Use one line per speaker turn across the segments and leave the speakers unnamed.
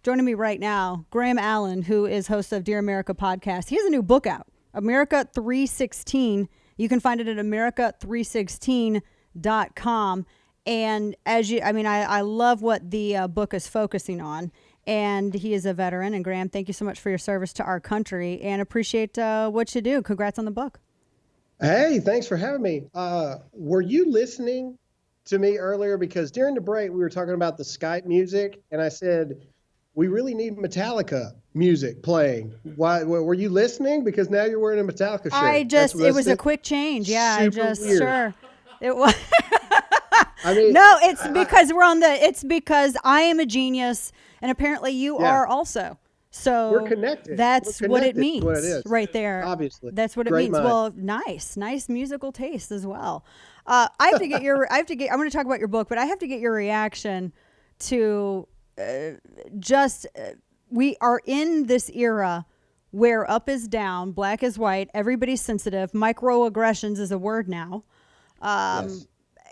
joining me right now, Graham Allen, who is host of Dear America podcast. He has a new book out, America 316. You can find it at America316.com. And I love what the book is focusing on. And he is a veteran. And Graham, thank you so much for your service to our country and appreciate what you do. Congrats on the book.
Hey, thanks for having me. Were you listening to me earlier? Because during the break, we were talking about the Skype music, and I said, we really need Metallica music playing. Why were you listening? Because now you're wearing a Metallica shirt.
It was a quick change. Yeah,
weird.
Sure. It was.
I mean,
no, it's because I am a genius, and apparently you are also. So
we're connected.
That's what it means,
what it is.
Right there.
Obviously,
that's what it
Great
means.
mind.
Well, nice musical taste as well. I want to talk about your book, but I have to get your reaction to we are in this era where up is down, black is white, everybody's sensitive. Microaggressions is a word now.
Yes.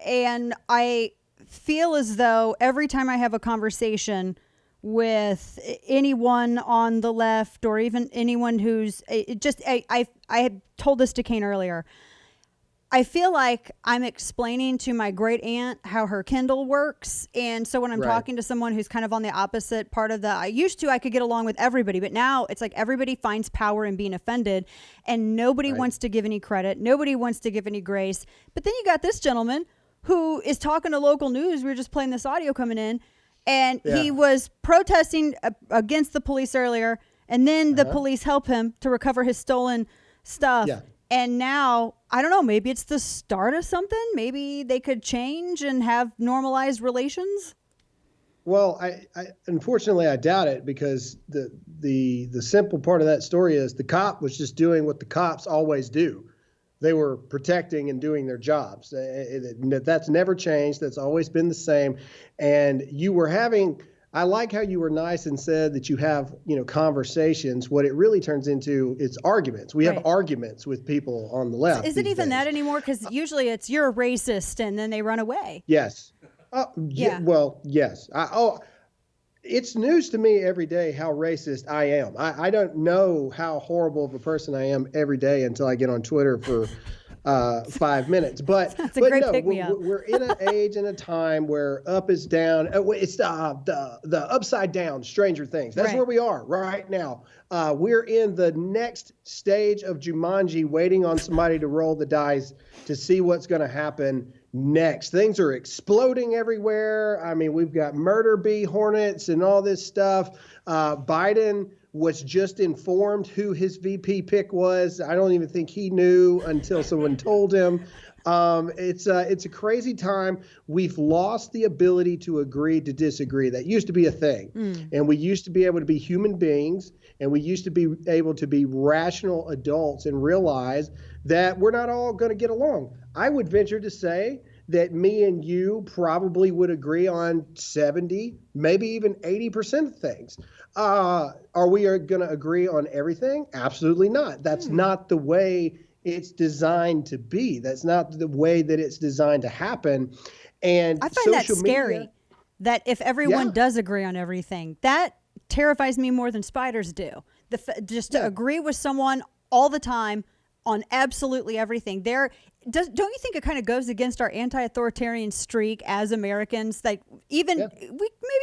And I feel as though every time I have a conversation with anyone on the left or even anyone who's I had told this to Kane earlier. I feel like I'm explaining to my great aunt how her Kindle works. And so when I'm talking to someone who's kind of on the opposite part of I could get along with everybody, but now it's like everybody finds power in being offended and nobody wants to give any credit. Nobody wants to give any grace. But then you got this gentleman who is talking to local news. We were just playing this audio coming in. And he was protesting against the police earlier, and then the police help him to recover his stolen stuff. Yeah. And now, I don't know, maybe it's the start of something. Maybe they could change and have normalized relations.
Well, I unfortunately I doubt it, because the simple part of that story is the cop was just doing what the cops always do. They were protecting and doing their jobs. That's never changed. That's always been the same. And I like how you were nice and said that you have, conversations. What it really turns into is arguments. We have arguments with people on the left.
Is it even that anymore? Because usually it's you're a racist and then they run away.
Yes. Well, yes. It's news to me every day how racist I am. I don't know how horrible of a person I am every day until I get on Twitter for 5 minutes. But we're in an age and a time where up is down. It's the upside down Stranger Things. That's where we are right now. We're in the next stage of Jumanji, waiting on somebody to roll the dice to see what's going to happen next. Things are exploding everywhere. I mean, we've got murder bee hornets and all this stuff. Biden was just informed who his VP pick was. I don't even think he knew until someone told him. It's a crazy time. We've lost the ability to agree to disagree. That used to be a thing. And we used to be able to be human beings, and we used to be able to be rational adults and realize that we're not all going to get along. I would venture to say that me and you probably would agree on 70, maybe even 80% of things. Are we going to agree on everything? Absolutely not. That's not the way it's designed to be. That's not the way that it's designed to happen. And
I find that scary, that if everyone does agree on everything, that terrifies me more than spiders do. To agree with someone all the time on absolutely everything. Don't you think it kind of goes against our anti-authoritarian streak as Americans? Like we maybe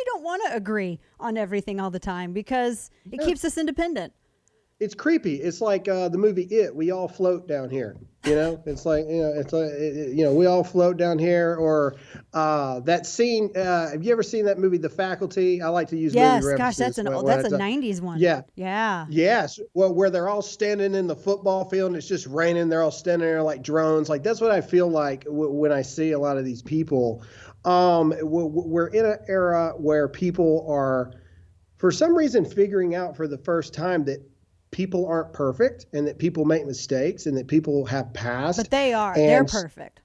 don't want to agree on everything all the time because it keeps us independent.
It's creepy. It's like the movie It. We all float down here. It's like we all float down here. Or that scene. Have you ever seen that movie, The Faculty? I like to use movie references.
Gosh, that's a 90s one. Yeah.
Yes. Well, where they're all standing in the football field and it's just raining. They're all standing there like drones. Like that's what I feel like when I see a lot of these people. We're in an era where people are, for some reason, figuring out for the first time that people aren't perfect and that people make mistakes and that people have past.
But they are. They're perfect.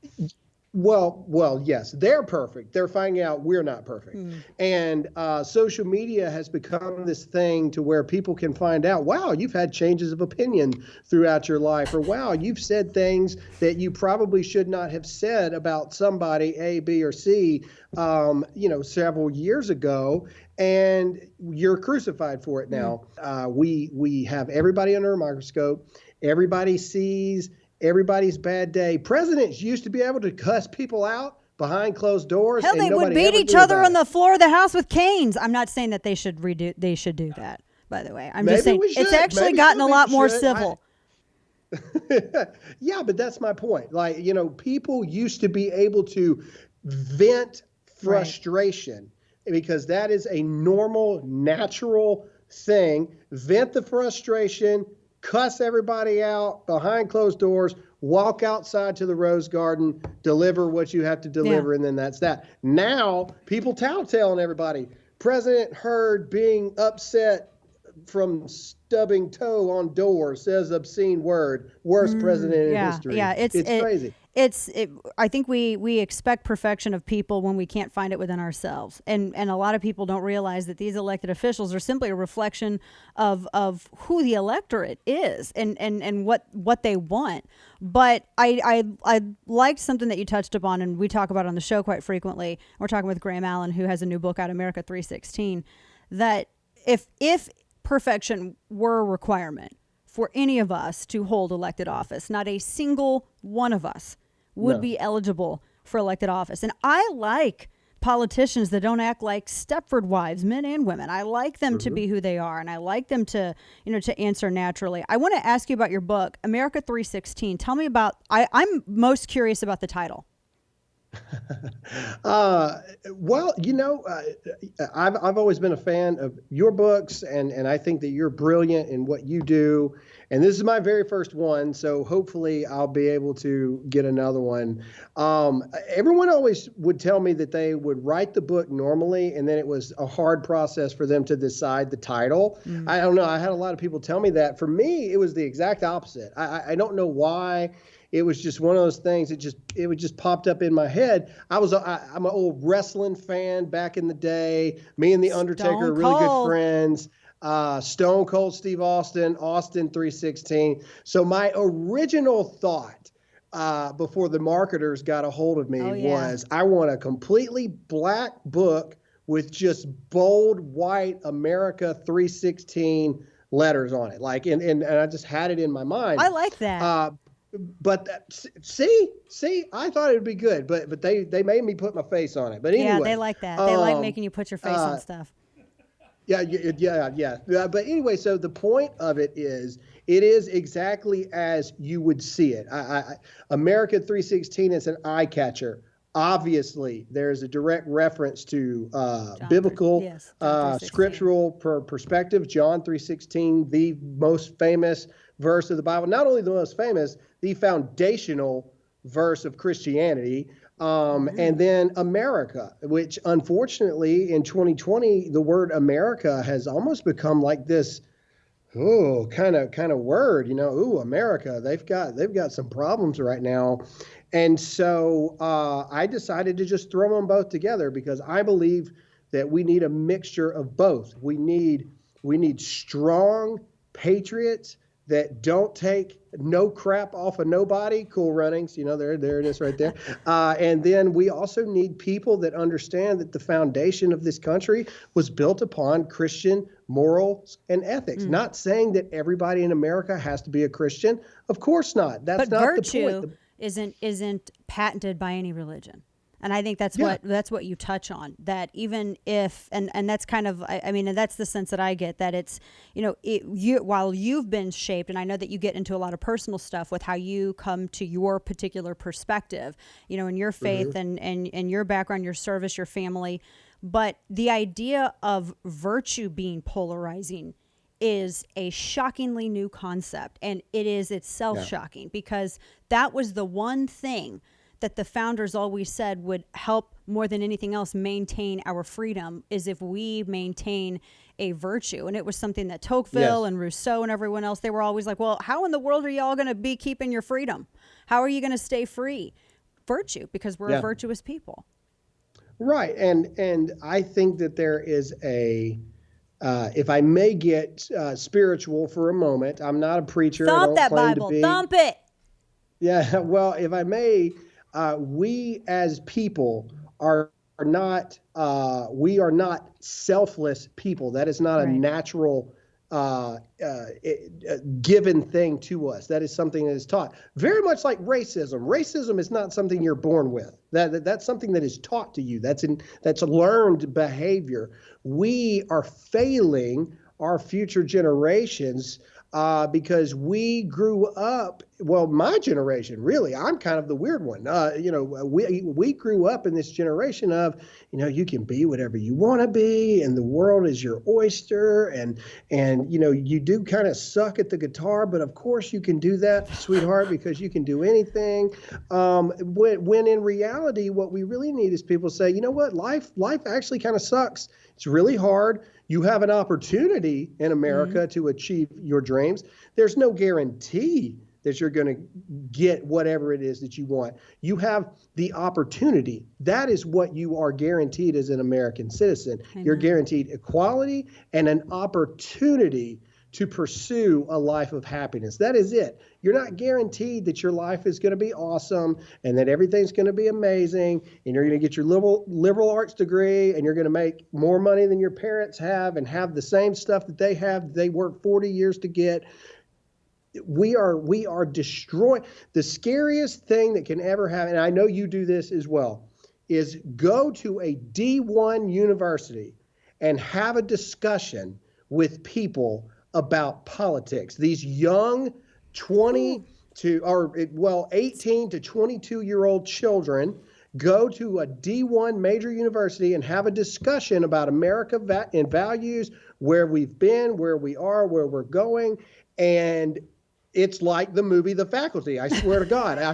Well, yes, they're perfect. They're finding out we're not perfect. And social media has become this thing to where people can find out, wow, you've had changes of opinion throughout your life, or wow, you've said things that you probably should not have said about somebody A, B, or C, several years ago, and you're crucified for it now. We have everybody under a microscope. Everybody sees everybody's bad day. Presidents used to be able to cuss people out behind closed doors.
Hell,
and
they would
nobody
beat
ever
each
knew
other
about
on
it.
the floor of the house with canes. I'm not saying that they should do that, by the way. I'm just saying
we
it's
should.
actually
Maybe
gotten
some
a lot
people
more
should.
civil.
Yeah, but that's my point. Like, people used to be able to vent frustration because that is a normal, natural thing. Vent the frustration, cuss everybody out behind closed doors, walk outside to the Rose Garden, deliver what you have to deliver, and then that's that. Now, people tattling everybody. President Heard being upset from stubbing toe on door, says obscene word, worst president in history.
Yeah,
it's crazy.
I think we expect perfection of people when we can't find it within ourselves, and a lot of people don't realize that these elected officials are simply a reflection of who the electorate is and what they want. But I liked something that you touched upon, and we talk about on the show quite frequently. We're talking with Graham Allen, who has a new book out, America 316, that if perfection were a requirement for any of us to hold elected office, not a single one of us would be eligible for elected office. And I like politicians that don't act like Stepford wives, men and women. I like them to be who they are, and I like them to answer naturally. I want to ask you about your book, America 316. Tell me about, I'm most curious about the title.
Well, I've always been a fan of your books, and I think that you're brilliant in what you do. And this is my very first one, so hopefully I'll be able to get another one. Everyone always would tell me that they would write the book normally, and then it was a hard process for them to decide the title. I don't know. I had a lot of people tell me that. For me, it was the exact opposite. I don't know why. It was just one of those things. It just popped up in my head. I'm an old wrestling fan back in the day. Me and the Undertaker are really good friends. Stone Cold Steve Austin 316. So my original thought before the marketers got a hold of me was I want a completely black book with just bold white America 316 letters on it. Like, and I just had it in my mind.
I like that.
But see, I thought it would be good, but they made me put my face on it. But anyway,
yeah, they like that. They like making you put your face on stuff.
Yeah. But anyway, so the point of it is exactly as you would see it. America 316 is an eye catcher. Obviously, there's a direct reference to biblical, scriptural perspective. John 3:16, the most famous verse of the Bible. Not only the most famous, the foundational verse of Christianity. And then America, which unfortunately in 2020, the word America has almost become like this, kind of word, America, they've got some problems right now. And so I decided to just throw them both together because I believe that we need a mixture of both. We need strong patriots that don't take no crap off of nobody. Cool Runnings, there it is right there. And then we also need people that understand that the foundation of this country was built upon Christian morals and ethics. Not saying that everybody in America has to be a Christian. Of course not. That's not
virtue
the point.
Isn't patented by any religion. And I think that's what you touch on, that even if, and that's kind of, and that's the sense that I get, that it's, while you've been shaped, and I know that you get into a lot of personal stuff with how you come to your particular perspective, in your faith and your background, your service, your family, but the idea of virtue being polarizing is a shockingly new concept, and it is itself shocking, because that was the one thing that the founders always said would help more than anything else maintain our freedom, is if we maintain a virtue. And it was something that Tocqueville and Rousseau and everyone else, they were always like, well, how in the world are y'all going to be keeping your freedom? How are you going to stay free? virtue because we're a virtuous people.
Right. And I think that there is if I may get spiritual for a moment, I'm not a preacher.
Thump
I don't
that
claim
Bible.
to be.
Thump it.
Yeah. Well, if I may, we as people are not, we are not selfless people. That is not a natural given thing to us. That is something that is taught. Very much like racism. Racism is not something you're born with. That's something that is taught to you. That's learned behavior. We are failing our future generations because we grew up. Well, my generation, really, I'm kind of the weird one. We grew up in this generation of, you can be whatever you want to be, and the world is your oyster, and you do kind of suck at the guitar, but of course you can do that, sweetheart, because you can do anything. When in reality, what we really need is people say, you know what, life actually kind of sucks. It's really hard. You have an opportunity in America to achieve your dreams. There's no guarantee that you're going to get whatever it is that you want. You have the opportunity. That is what you are guaranteed as an American citizen. Amen. You're guaranteed equality and an opportunity to pursue a life of happiness. That is it. You're not guaranteed that your life is going to be awesome and that everything's going to be amazing and you're going to get your liberal arts degree and you're going to make more money than your parents have and have the same stuff that they have. They worked 40 years to get. We are destroying. The scariest thing that can ever happen, and I know you do this as well, is go to a D1 university and have a discussion with people about politics. These young 18 to 22-year-old children go to a D1 major university and have a discussion about America and values, where we've been, where we are, where we're going, and it's like the movie The Faculty. I swear to God, I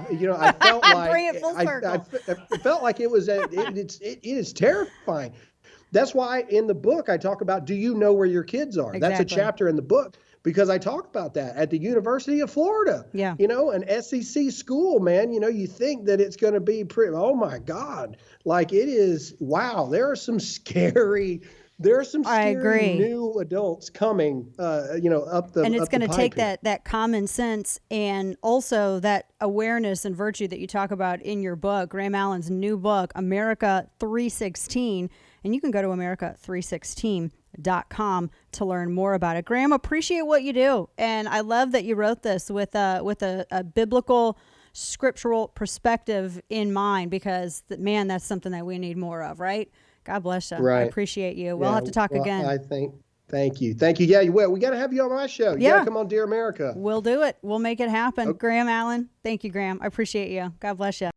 felt like
bring it full circle.
I felt like it was it is terrifying. That's why in the book I talk about, do you know where your kids are? Exactly. That's a chapter in the book because I talk about that at the University of Florida. Yeah. An SEC school, man. You think that it's going to be pretty, oh my God. Like it is, wow, there are some scary new adults coming, up the.
And it's going to take
here.
that common sense and also that awareness and virtue that you talk about in your book, Graham Allen's new book, America 316. And you can go to America316.com to learn more about it. Graham, appreciate what you do. And I love that you wrote this with a biblical, scriptural perspective in mind because, man, that's something that we need more of, right? God bless you. Right. I appreciate you. We'll have to talk again.
Thank you. Yeah, we got to have you on my show. You got to come on Dear America.
We'll do it. We'll make it happen. Okay. Graham Allen. Thank you, Graham. I appreciate you. God bless you.